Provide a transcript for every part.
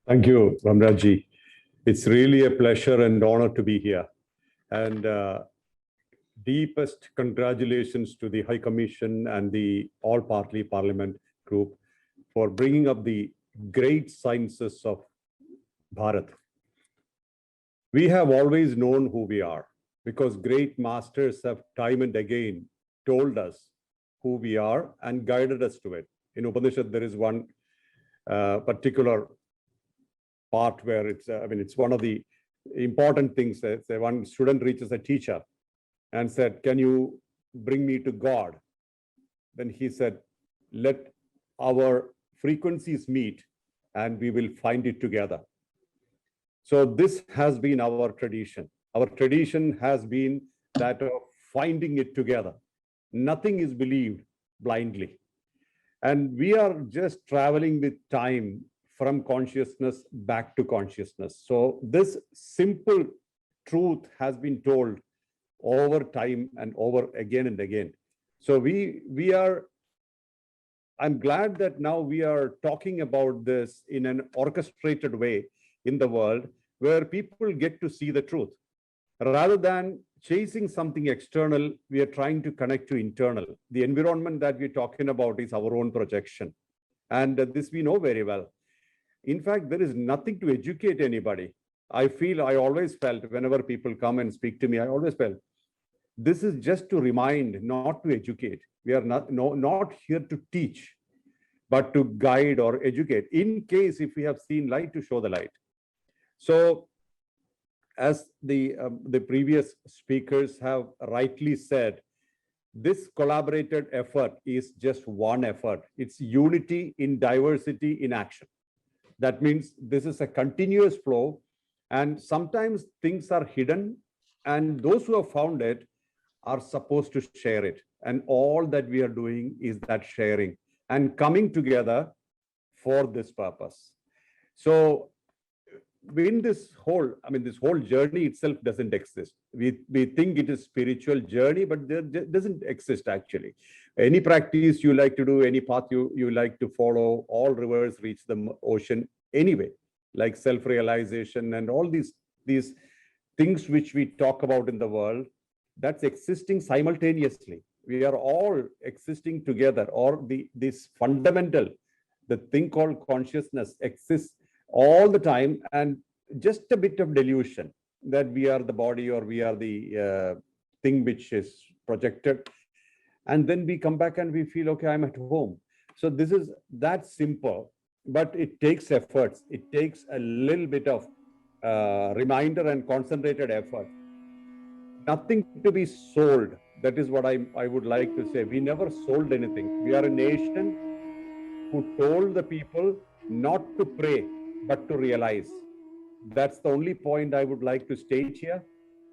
Thank you, Ramrajji. It's really a pleasure and honor to be here. And deepest congratulations to the High Commission and the All-Party Parliament Group for bringing up the great sciences of Bharat. We have always known who we are because great masters have time and again told us who we are and guided us to it. In Upanishad, there is one particular part where it's one of the important things that one student reaches a teacher and said, "Can you bring me to God?" Then he said, "Let our frequencies meet and we will find it together." So this has been our tradition. Our tradition has been that of finding it together. Nothing is believed blindly. And we are just traveling with time from consciousness back to consciousness. So this simple truth has been told over time and over again and again. So I'm glad that now we are talking about this in an orchestrated way in the world where people get to see the truth. Rather than chasing something external, we are trying to connect to internal. The environment that we're talking about is our own projection. And this we know very well. In fact, there is nothing to educate anybody. I always felt whenever people come and speak to me, I always felt this is just to remind, not to educate. We are not here to teach, but to guide or educate in case if we have seen light, to show the light. So as the previous speakers have rightly said, this collaborated effort is just one effort. It's unity in diversity in action. That means this is a continuous flow, and sometimes things are hidden, and those who have found it are supposed to share it. And all that we are doing is that sharing and coming together for this purpose. So in this whole journey itself doesn't exist. We think it is spiritual journey, but there doesn't exist actually. Any practice you like to do, any path you like to follow, all rivers reach the ocean anyway, like self-realization and all these things which we talk about in the world, that's existing simultaneously. We are all existing together, or this fundamental, the thing called consciousness exists all the time, and just a bit of delusion that we are the body or we are the thing which is projected. And then we come back and we feel, okay, I'm at home. So this is that simple, but it takes efforts. It takes a little bit of reminder and concentrated effort. Nothing to be sold. That is what I would like to say. We never sold anything. We are a nation who told the people not to pray, but to realize. That's the only point I would like to state here.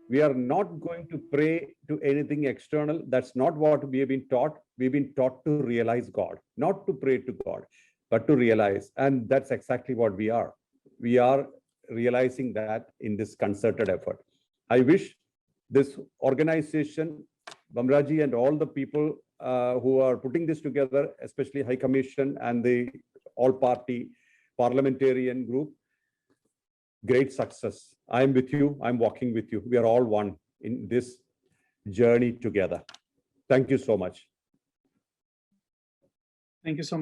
We are not going to pray to anything external. That's not what we have been taught. We've been taught to realize God, not to pray to God, but to realize. And that's exactly what we are. We are realizing that in this concerted effort. I wish this organization, Bamraji and all the people who are putting this together, especially High Commission and the all-party parliamentarian group, great success. I'm with you. I'm walking with you. We are all one in this journey together. Thank you so much. Thank you so much.